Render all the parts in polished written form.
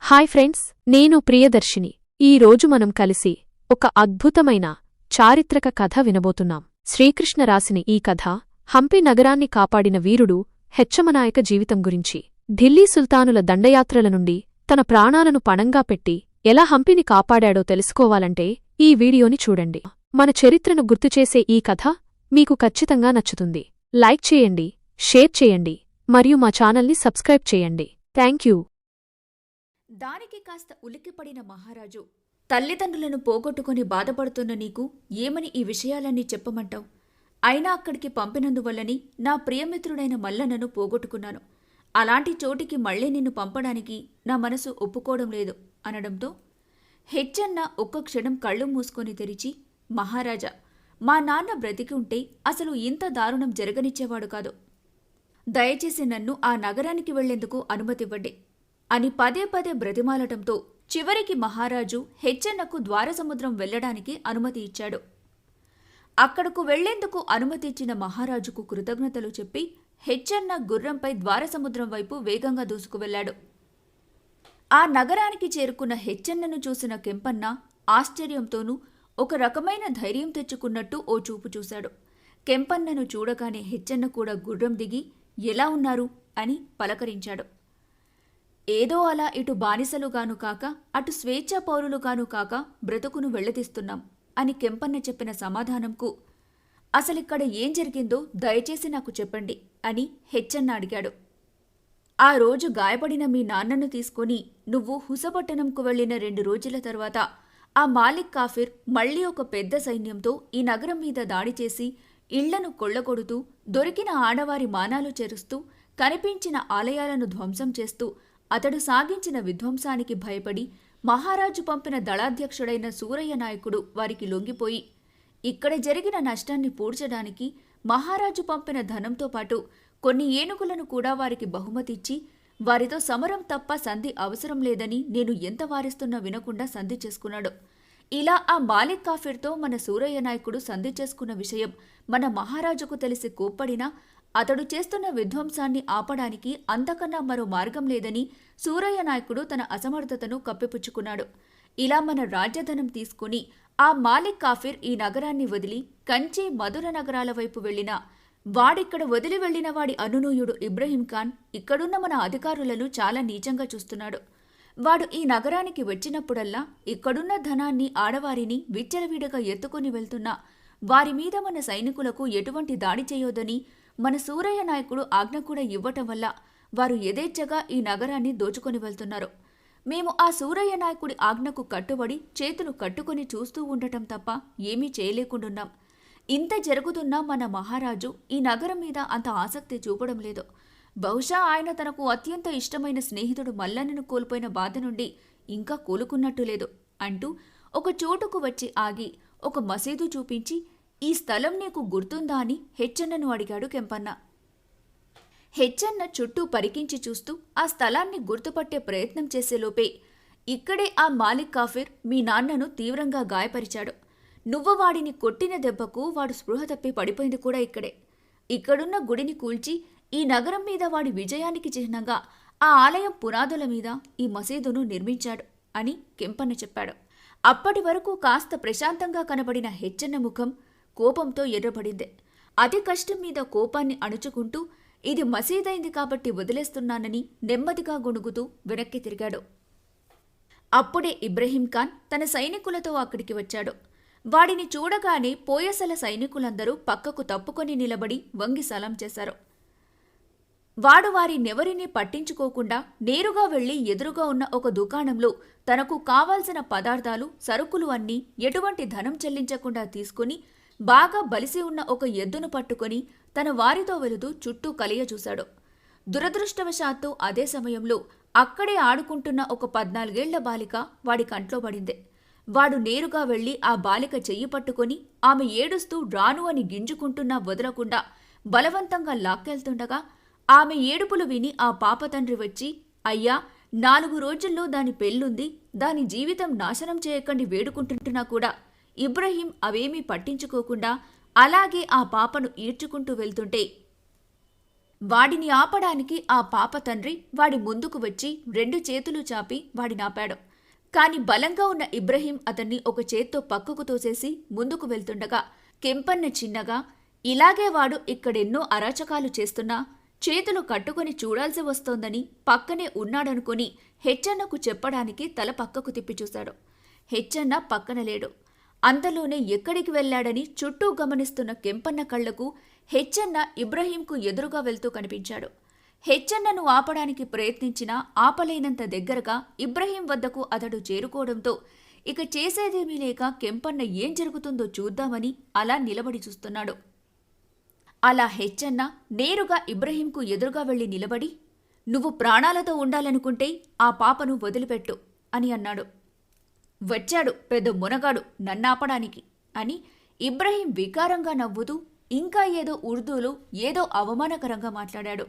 Hi friends, నేను ప్రియదర్శిని. ఈ రోజు మనం కలిసి ఒక అద్భుతమైన చారిత్రక కథ వినబోతున్నాం. శ్రీకృష్ణ రాసిన ఈ కథ హంపి నగరాన్ని కాపాడిన వీరుడు హెచ్చమనాయక జీవితం గురించి. ఢిల్లీ సుల్తానుల దండయాత్రల నుండి తన ప్రాణాలను పణంగా పెట్టి ఎలా హంపిని కాపాడాడో తెలుసుకోవాలంటే ఈ వీడియోని చూడండి. మన చరిత్రను గుర్తుచేసే ఈ కథ మీకు ఖచ్చితంగా నచ్చుతుంది. లైక్ చేయండి, షేర్ చేయండి మరియు మా ఛానల్ని సబ్స్క్రైబ్ చేయండి. Thank you. దానికి కాస్త ఉలిక్కిపడిన మహారాజు, తల్లిదండ్రులను పోగొట్టుకుని బాధపడుతున్న నీకు ఏమని ఈ విషయాలన్నీ చెప్పమంటావు? అయినా అక్కడికి పంపినందువల్లని నా ప్రియమిత్రుడైన మల్లన్నను పోగొట్టుకున్నాను. అలాంటి చోటికి మళ్లీ నిన్ను పంపడానికి నా మనసు ఒప్పుకోవడం లేదు అనడంతో హెచ్చన్న ఒక్క క్షణం కళ్ళు మూసుకొని తెరిచి, మహారాజా, మా నాన్న బ్రతికి ఉంటే అసలు ఇంత దారుణం జరగనిచ్చేవాడు కాదు. దయచేసి నన్ను ఆ నగరానికి వెళ్లేందుకు అనుమతివ్వండి అని పదే పదే బ్రతిమాలటంతో చివరికి మహారాజు హెచ్చన్నకు ద్వారసముద్రం వెళ్లడానికి అనుమతి ఇచ్చాడు. అక్కడకు వెళ్లేందుకు అనుమతి ఇచ్చిన మహారాజుకు కృతజ్ఞతలు చెప్పి హెచ్చన్న గుర్రంపై ద్వారసముద్రం వైపు వేగంగా దూసుకువెళ్లాడు. ఆ నగరానికి చేరుకున్న హెచ్చన్నను చూసిన కెంపన్న ఆశ్చర్యంతోనూ ఒక రకమైన ధైర్యం తెచ్చుకున్నట్టు ఓ చూపు చూశాడు. కెంపన్నను చూడగానే హెచ్చన్న కూడా గుర్రం దిగి ఎలా ఉన్నారు అని పలకరించాడు. ఏదో అలా ఇటు బానిసలుగాను కాక అటు స్వేచ్ఛా పౌరులుగాను కాక బ్రతుకును వెళ్లదీస్తున్నాం అని కెంపన్న చెప్పిన సమాధానంకు, అసలిక్కడ ఏం జరిగిందో దయచేసి నాకు చెప్పండి అని హెచ్చన్న అడిగాడు. ఆ రోజు గాయపడిన మీ నాన్నను తీసుకుని నువ్వు హుసపట్టణంకు వెళ్లిన 2 రోజుల తర్వాత ఆ మాలిక్ కాఫిర్ మళ్లీ ఒక పెద్ద సైన్యంతో ఈ నగరం మీద దాడి చేసి ఇళ్లను కొళ్లగొడుతూ, దొరికిన ఆడవారి మానాలు చెరుస్తూ, కనిపించిన ఆలయాలను ధ్వంసం చేస్తూ అతడు సాగించిన విధ్వంసానికి భయపడి మహారాజు పంపిన దళాధ్యక్షుడైన సూరయ్య నాయకుడు వారికి లొంగిపోయి ఇక్కడ జరిగిన నష్టాన్ని పూడ్చడానికి మహారాజు పంపిన ధనంతో పాటు కొన్ని ఏనుగులను కూడా వారికి బహుమతిచ్చి వారితో సమరం తప్ప సంధి అవసరం లేదని నేను ఎంత వారిస్తున్నా వినకుండా సంధి చేసుకున్నాడు. ఇలా ఆ మాలిక్ కాఫిర్తో మన సూరయ్య నాయకుడు సంధి చేసుకున్న విషయం మన మహారాజుకు తెలిసి కోప్పడినా అతడు చేస్తున్న విధ్వంసాన్ని ఆపడానికి అంతకన్నా మరో మార్గం లేదని సూరయ్య నాయకుడు తన అసమర్థతను కప్పిపుచ్చుకున్నాడు. ఇలా మన రాజ్యధనం తీసుకుని ఆ మాలిక్ కాఫిర్ ఈ నగరాన్ని వదిలి కంచి, మధుర నగరాల వైపు వెళ్లినా వాడిక్కడ వదిలి వెళ్లిన వాడి అనునూయుడు ఇబ్రహీం ఖాన్ ఇక్కడున్న మన అధికారులను చాలా నీచంగా చూస్తున్నాడు. వాడు ఈ నగరానికి వచ్చినప్పుడల్లా ఇక్కడున్న ధనాన్ని, ఆడవారిని విచ్చలవిడిగా ఎత్తుకుని వెళ్తున్నా వారి మీద మన సైనికులకు ఎటువంటి దాడి చేయొద్దని మన సూరయ్య నాయకుడు ఆజ్ఞ కూడా ఇవ్వటం వల్ల వారు యథేచ్ఛగా ఈ నగరాన్ని దోచుకొని వెళ్తున్నారు. మేము ఆ సూరయ్య నాయకుడి ఆజ్ఞకు కట్టుబడి చేతులు కట్టుకొని చూస్తూ ఉండటం తప్ప ఏమీ చేయలేకుండున్నాం. ఇంత జరుగుతున్నా మన మహారాజు ఈ నగరం మీద అంత ఆసక్తి చూపడం లేదు. బహుశా ఆయన తనకు అత్యంత ఇష్టమైన స్నేహితుడు మల్లన్నను కోల్పోయిన బాధ నుండి ఇంకా కోలుకున్నట్టు లేదు అంటూ ఒక చోటుకు వచ్చి ఆగి ఒక మసీదు చూపించి, ఈ స్థలం నీకు గుర్తుందా అని హెచ్చన్నను అడిగాడు కెంపన్న. హెచ్చన్న చుట్టూ పరికించి చూస్తూ ఆ స్థలాన్ని గుర్తుపట్టే ప్రయత్నం చేసేలోపే, ఇక్కడే ఆ మాలిక్ కాఫిర్ మీ నాన్నను తీవ్రంగా గాయపరిచాడు. నువ్వు వాడిని కొట్టిన దెబ్బకు వాడు స్పృహ తప్పి పడిపోయింది కూడా ఇక్కడే. ఇక్కడున్న గుడిని కూల్చి ఈ నగరం మీద వాడి విజయానికి చిహ్నంగా ఆ ఆలయం పునాదుల మీద ఈ మసీదును నిర్మించాడు అని కెంపన్న చెప్పాడు. అప్పటి వరకు కాస్త ప్రశాంతంగా కనబడిన హెచ్చన్న ముఖం కోపంతో ఎర్రబడింది. అతి కష్టం మీద కోపాన్ని అణుచుకుంటూ, ఇది మసీదైంది కాబట్టి వదిలేస్తున్నానని నెమ్మదిగా గొణుగుతూ వెనక్కి తిరిగాడు. అప్పుడే ఇబ్రహీం ఖాన్ తన సైనికులతో అక్కడికి వచ్చాడు. వాడిని చూడగానే పోయసల సైనికులందరూ పక్కకు తప్పుకొని నిలబడి వంగి సలాం చేశారు. వాడు వారినెవరినీ పట్టించుకోకుండా నేరుగా వెళ్లి ఎదురుగా ఉన్న ఒక దుకాణంలో తనకు కావాల్సిన పదార్థాలు, సరుకులు అన్నీ ఎటువంటి ధనం చెల్లించకుండా తీసుకుని బాగా బలిసి ఉన్న ఒక ఎద్దును పట్టుకొని తన వారితో వెళుతూ చుట్టూ కలియచూశాడు. దురదృష్టవశాత్తు అదే సమయంలో అక్కడే ఆడుకుంటున్న ఒక 14 ఏళ్ల బాలిక వాడి కంట్లో పడింది. వాడు నేరుగా వెళ్లి ఆ బాలిక చెయ్యి పట్టుకొని ఆమె ఏడుస్తూ రాను అని గింజుకుంటున్నా వదలకుండా బలవంతంగా లాక్కెళ్తుండగా ఆమె ఏడుపులు విని ఆ పాపతండ్రి వచ్చి, అయ్యా, 4 రోజుల్లో దాని పెళ్ళుంది, దాని జీవితం నాశనం చేయకండి వేడుకుంటుంటున్నా కూడా ఇబ్రహీం అవేమీ పట్టించుకోకుండా అలాగే ఆ పాపను ఈడ్చుకుంటూ వెళ్తుంటే, వాడిని ఆపడానికి ఆ పాప తండ్రి వాడి ముందుకు వచ్చి 2 చేతులు చాపి వాడినాపాడు. కాని బలంగా ఉన్న ఇబ్రహీం అతన్ని ఒక చేత్తో పక్కకు తోసేసి ముందుకు వెళ్తుండగా కెంపన్న చిన్నగా, ఇలాగే వాడు ఇక్కడెన్నో అరాచకాలు చేస్తున్నా చేతులు కట్టుకుని చూడాల్సి వస్తోందని పక్కనే ఉన్నాడనుకుని హెచ్చన్నకు చెప్పడానికి తల పక్కకు తిప్పి చూశాడు. హెచ్చన్న పక్కన లేడు. అంతలోనే ఎక్కడికి వెళ్లాడని చుట్టూ గమనిస్తున్న కెంపన్న కళ్లకు హెచ్చన్న ఇబ్రహీంకు ఎదురుగా వెళ్తూ కనిపించాడు. హెచ్చన్నను ఆపడానికి ప్రయత్నించినా ఆపలేనంత దగ్గరగా ఇబ్రహీం వద్దకు అతడు చేరుకోవడంతో ఇక చేసేదేమీ లేక కెంపన్న ఏం జరుగుతుందో చూద్దామని అలా నిలబడి చూస్తున్నాడు. అలా హెచ్చన్న నేరుగా ఇబ్రహీంకు ఎదురుగా వెళ్లి నిలబడి, "నువ్వు ప్రాణాలతో ఉండాలనుకుంటే ఆ పాపను వదిలిపెట్టు" అని అన్నాడు. "వచ్చాడు పెద్ద మునగాడు నన్నాపడానికి" అని ఇబ్రహీం వికారంగా నవ్వుతూ ఇంకా ఏదో ఉర్దూలో ఏదో అవమానకరంగా మాట్లాడాడు.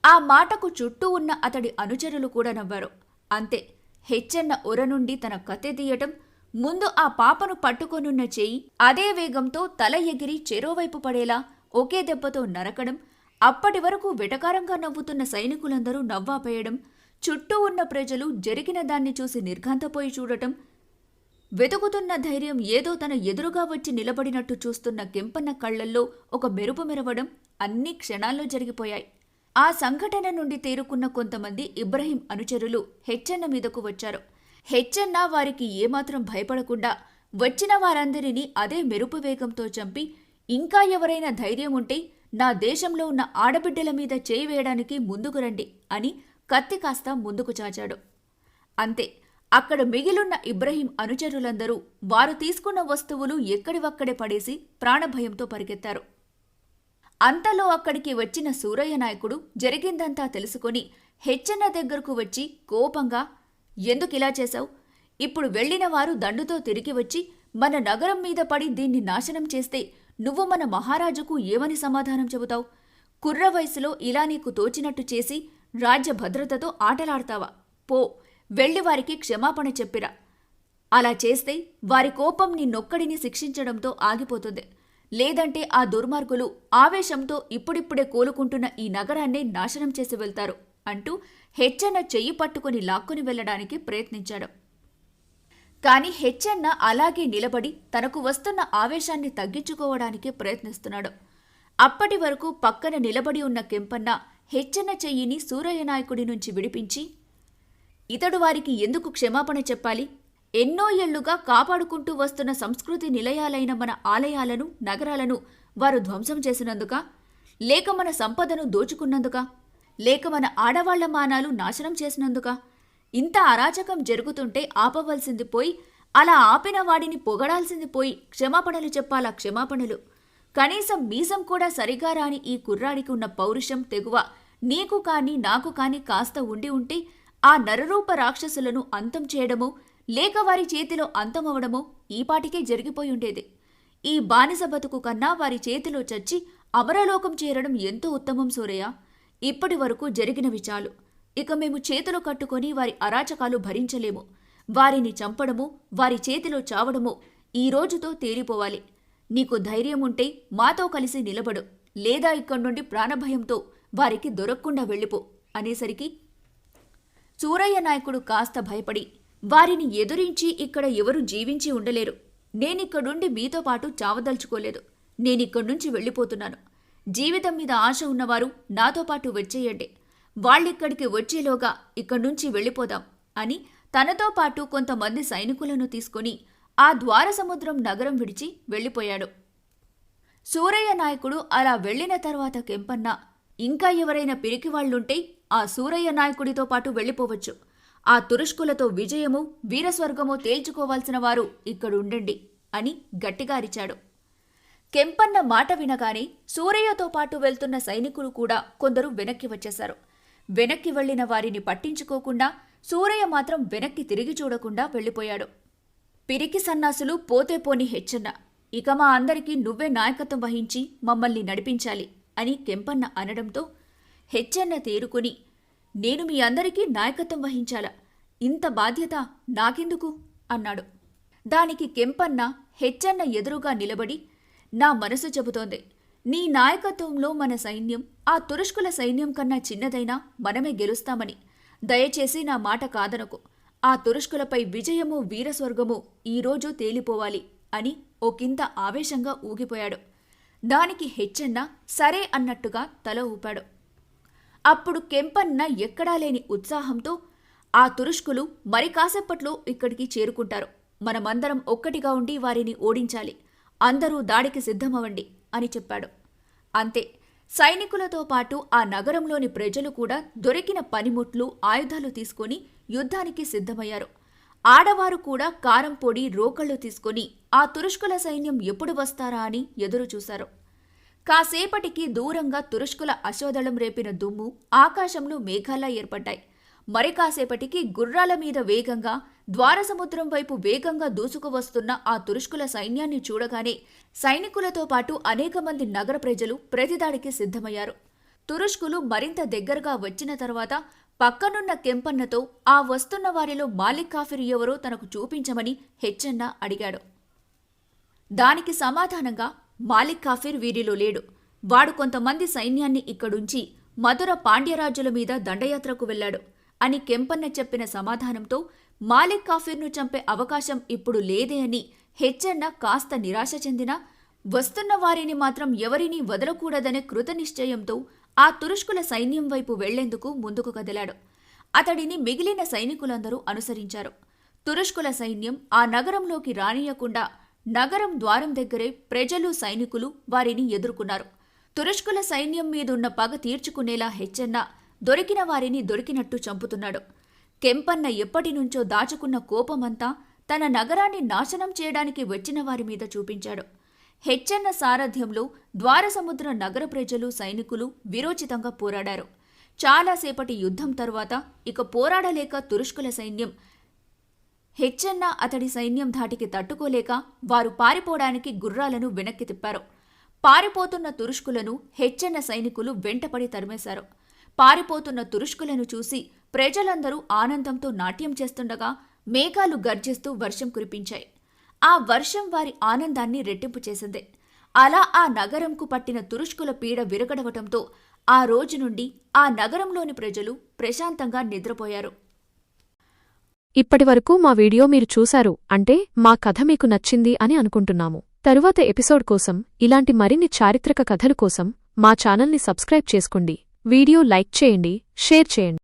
ఆ మాటకు చుట్టూ ఉన్న అతడి అనుచరులు కూడా నవ్వారు. అంతే, హెచ్చన్న ఒర నుండి తన కత్తె తీయటం, ముందు ఆ పాపను పట్టుకొనున్న చేయి అదే వేగంతో తల ఎగిరి చెరోవైపు పడేలా ఒకే దెబ్బతో నరకడం, అప్పటి వరకు వెటకారంగా నవ్వుతున్న సైనికులందరూ నవ్వాపేయడం, చుట్టూ ఉన్న ప్రజలు జరిగిన దాన్ని చూసి నిర్ఘాంతపోయి చూడటం, వెతుకుతున్న ధైర్యం ఏదో తన ఎదురుగా వచ్చి నిలబడినట్టు చూస్తున్న కెంపన్న కళ్లల్లో ఒక మెరుపు మెరవడం అన్ని క్షణాల్లో జరిగిపోయాయి. ఆ సంఘటన నుండి తేరుకున్న కొంతమంది ఇబ్రహీం అనుచరులు హెచ్చన్న మీదకు వచ్చారు. హెచ్చన్న వారికి ఏమాత్రం భయపడకుండా వచ్చిన వారందరినీ అదే మెరుపు వేగంతో చంపి, ఇంకా ఎవరైనా ధైర్యం ఉంటే నా దేశంలో ఉన్న ఆడబిడ్డల మీద చేయి వేయడానికి ముందుకు రండి అని కత్తి కాస్త ముందుకు చాచాడు. అంతే, అక్కడ మిగిలున్న ఇబ్రహీం అనుచరులందరూ వారు తీసుకున్న వస్తువులు ఎక్కడివక్కడే పడేసి ప్రాణభయంతో పరిగెత్తారు. అంతలో అక్కడికి వచ్చిన సూరయ్య నాయకుడు జరిగిందంతా తెలుసుకొని హెచ్చన్న దగ్గరకు వచ్చి కోపంగా, "ఎందుకిలా చేశావు? ఇప్పుడు వెళ్లిన వారు దండుతో తిరిగి వచ్చి మన నగరం మీద పడి దీన్ని నాశనం చేస్తే నువ్వు మన మహారాజుకు ఏమని సమాధానం చెబుతావు? కుర్ర వయసులో ఇలా నీకు తోచినట్టు చేసి రాజ్య భద్రతతో ఆటలాడతావా? పో, వెళ్లి వారికి క్షమాపణ చెప్పిరా. అలా చేస్తే వారి కోపం నిన్నొక్కడిని శిక్షించడంతో ఆగిపోతుంది. లేదంటే ఆ దుర్మార్గులు ఆవేశంతో ఇప్పుడిప్పుడే కోలుకుంటున్న ఈ నగరాన్నే నాశనం చేసి వెళ్తారు" అంటూ హెచ్చన్న చెయ్యి పట్టుకుని లాక్కుని వెళ్లడానికి ప్రయత్నించాడు. కాని హెచ్చన్న అలాగే నిలబడి తనకు వస్తున్న ఆవేశాన్ని తగ్గించుకోవడానికి ప్రయత్నిస్తున్నాడు. అప్పటి వరకు పక్కన నిలబడి ఉన్న కెంపన్న హెచ్చన్న చెయ్యిని సూరయ్య నాయకుడి నుంచి విడిపించి, "ఇతడు వారికి ఎందుకు క్షమాపణ చెప్పాలి? ఎన్నో ఏళ్లుగా కాపాడుకుంటూ వస్తున్న సంస్కృతి నిలయాలైన మన ఆలయాలను, నగరాలను వారు ధ్వంసం చేసినందుకా? లేక మన సంపదను దోచుకున్నందుకా? లేక మన ఆడవాళ్ల మానాలు నాశనం చేసినందుకా? ఇంత అరాచకం జరుగుతుంటే ఆపవలసింది పోయి, అలా ఆపిన వాడిని పొగడాల్సింది పోయి క్షమాపణలు చెప్పాలా క్షమాపణలు? కనీసం మీసం కూడా సరిగా రాని ఈ కుర్రాడికి ఉన్న పౌరుషం, తెగువ నీకు కాని నాకు కాని కాస్త ఉండి ఉంటే ఆ నరరూప రాక్షసులను అంతం చేయడమో లేక వారి చేతిలో అంతమవడమో ఈపాటికే జరిగిపోయి ఉండేది. ఈ బానిస బతుకు కన్నా వారి చేతిలో చచ్చి అమరలోకం చేరడం ఎంతో ఉత్తమం సూరయ్య. ఇప్పటి వరకు జరిగినవి చాలు. ఇక మేము చేతులు కట్టుకొని వారి అరాచకాలు భరించలేము. వారిని చంపడమో వారి చేతిలో చావడమో ఈ రోజుతో తేలిపోవాలి. నీకు ధైర్యం ఉంటే మాతో కలిసి నిలబడు, లేదా ఇక్కడి నుండి ప్రాణభయంతో వారికి దొరక్కుండా వెళ్ళిపో అనేసరికి సూరయ్య నాయకుడు కాస్త భయపడి, "వారిని ఎదురించి ఇక్కడ ఎవరు జీవించి ఉండలేరు. నేనిక్కడుండి మీతో పాటు చావదలుచుకోలేదు. నేనిక్కడ్నుంచి వెళ్ళిపోతున్నాను. జీవితం మీద ఆశ ఉన్నవారు నాతో పాటు వచ్చేయండి. వాళ్ళిక్కడికి వచ్చేలోగా ఇక్కడ్నుంచి వెళ్ళిపోదాం" అని తనతో పాటు కొంతమంది సైనికులను తీసుకుని ఆ ద్వారసముద్రం నగరం విడిచి వెళ్ళిపోయాడు. సూరయ్య నాయకుడు అలా వెళ్లిన తర్వాత కెంపన్న, "ఇంకా ఎవరైనా పిరికివాళ్లుంటే ఆ సూరయ్య నాయకుడితో పాటు వెళ్ళిపోవచ్చు. ఆ తురుష్కులతో విజయమో వీరస్వర్గమో తేల్చుకోవాల్సిన వారు ఇక్కడుండండి" అని గట్టిగా అరిచాడు. కెంపన్న మాట వినగానే సూరయ్యతో పాటు వెళ్తున్న సైనికులు కూడా కొందరు వెనక్కి వచ్చేశారు. వెనక్కి వెళ్లిన వారిని పట్టించుకోకుండా సూరయ్య మాత్రం వెనక్కి తిరిగి చూడకుండా వెళ్ళిపోయాడు. "పిరికి సన్నాసులు పోతే పోని హెచ్చన్న, ఇక మా అందరికీ నువ్వే నాయకత్వం వహించి మమ్మల్ని నడిపించాలి" అని కెంపన్న అనడంతో హెచ్చన్న తేరుకుని, "నేను మీ అందరికీ నాయకత్వం వహించాలా? ఇంత బాధ్యత నాకెందుకు?" అన్నాడు. దానికి కెంపన్న హెచ్చన్న ఎదురుగా నిలబడి, "నా మనసు చెబుతోంది. నీ నాయకత్వంలో మన సైన్యం ఆ తురుష్కుల సైన్యం కన్నా చిన్నదైనా మనమే గెలుస్తామని. దయచేసి నా మాట కాదనకు. ఆ తురుష్కులపై విజయము వీరస్వర్గము ఈరోజు తేలిపోవాలి అని ఒకంత ఆవేశంగా ఊగిపోయాడు. దానికి హెచ్చన్న సరే అన్నట్టుగా తల ఊపాడు. అప్పుడు కెంపన్న ఎక్కడా లేని ఉత్సాహంతో, ఆ తురుష్కులు మరి కాసేపట్లో ఇక్కడికి చేరుకుంటారు. మనమందరం ఒక్కటిగా ఉండి వారిని ఓడించాలి. అందరూ దాడికి సిద్ధమవ్వండి అని చెప్పాడు. అంతే, సైనికులతో పాటు ఆ నగరంలోని ప్రజలు కూడా దొరికిన పనిముట్లు, ఆయుధాలు తీసుకొని యుద్ధానికి సిద్ధమయ్యారు. ఆడవారు కూడా కారం పొడి, రోకళ్లు తీసుకొని ఆ తురుష్కుల సైన్యం ఎప్పుడు వస్తారా అని ఎదురుచూశారు. కాసేపటికి దూరంగా తురుష్కుల అశ్వదళం రేపిన దుమ్ము ఆకాశంలో మేఘాల్లా ఏర్పడ్డాయి. మరి కాసేపటికి గుర్రాల మీద వేగంగా ద్వారసముద్రం వైపు వేగంగా దూసుకువస్తున్న ఆ తురుష్కుల సైన్యాన్ని చూడగానే సైనికులతో పాటు అనేక మంది నగర ప్రజలు ప్రతిదాడికి సిద్ధమయ్యారు. తురుష్కులు మరింత దగ్గరగా వచ్చిన తర్వాత పక్కనున్న కెంపన్నతో ఆ వస్తున్న వారిలో మాలిక్ కాఫిర్ ఎవరో తనకు చూపించమని హెచ్చన్న అడిగాడు. దానికి సమాధానంగా, మాలిక్ కాఫిర్ వీరిలో లేడు. వాడు కొంతమంది సైన్యాన్ని ఇక్కడుంచి మధుర పాండ్యరాజుల మీద దండయాత్రకు వెళ్లాడు అని కెంపన్న చెప్పిన సమాధానంతో మాలిక్ కాఫిర్ను చంపే అవకాశం ఇప్పుడు లేదే అని హెచ్చన్న కాస్త నిరాశ చెందినా, వస్తున్న వారిని మాత్రం ఎవరినీ వదలకూడదనే కృతనిశ్చయంతో ఆ తురుష్కుల సైన్యం వైపు వెళ్లేందుకు ముందుకు కదిలాడు. అతడిని మిగిలిన సైనికులందరూ అనుసరించారు. తురుష్కుల సైన్యం ఆ నగరంలోకి రానియకుండా నగరం ద్వారం దగ్గరే ప్రజలు, సైనికులు వారిని ఎదుర్కొన్నారు. తురుష్కుల సైన్యం మీదున్న పగ తీర్చుకునేలా హెచ్చన్న దొరికిన వారిని దొరికినట్టు చంపుతున్నాడు. కెంపన్న ఎప్పటినుంచో దాచుకున్న కోపమంతా తన నగరాన్ని నాశనం చేయడానికి వచ్చిన వారి మీద చూపించాడు. హెచ్చన్న సారథ్యంలో ద్వారసముద్ర నగర ప్రజలు, సైనికులు వీరోచితంగా పోరాడారు. చాలాసేపటి యుద్ధం తరువాత ఇక పోరాడలేక తురుష్కుల సైన్యం, హెచ్చన్న అతడి సైన్యం ధాటికి తట్టుకోలేక వారు పారిపోవడానికి గుర్రాలను వెనక్కి తిప్పారు. పారిపోతున్న తురుష్కులను హెచ్చన్న సైనికులు వెంటపడి తరిమేశారు. పారిపోతున్న తురుష్కులను చూసి ప్రజలందరూ ఆనందంతో నాట్యం చేస్తుండగా మేఘాలు గర్జిస్తూ వర్షం కురిపించాయి. ఆ వర్షం వారి ఆనందాన్ని రెట్టింపు చేసింది. అలా ఆ నగరంకు పట్టిన తురుష్కుల పీడ విరగడవటంతో ఆ రోజు నుండి ఆ నగరంలోని ప్రజలు ప్రశాంతంగా నిద్రపోయారు. ఇప్పటివరకు మా వీడియో మీరు చూశారు అంటే మా కథ మీకు నచ్చింది అని అనుకుంటున్నాము. తరువాత ఎపిసోడ్ కోసం, ఇలాంటి మరిన్ని చారిత్రక కథలు కోసం మా ఛానల్ని సబ్స్క్రైబ్ చేసుకోండి. వీడియో లైక్ చేయండి, షేర్ చేయండి.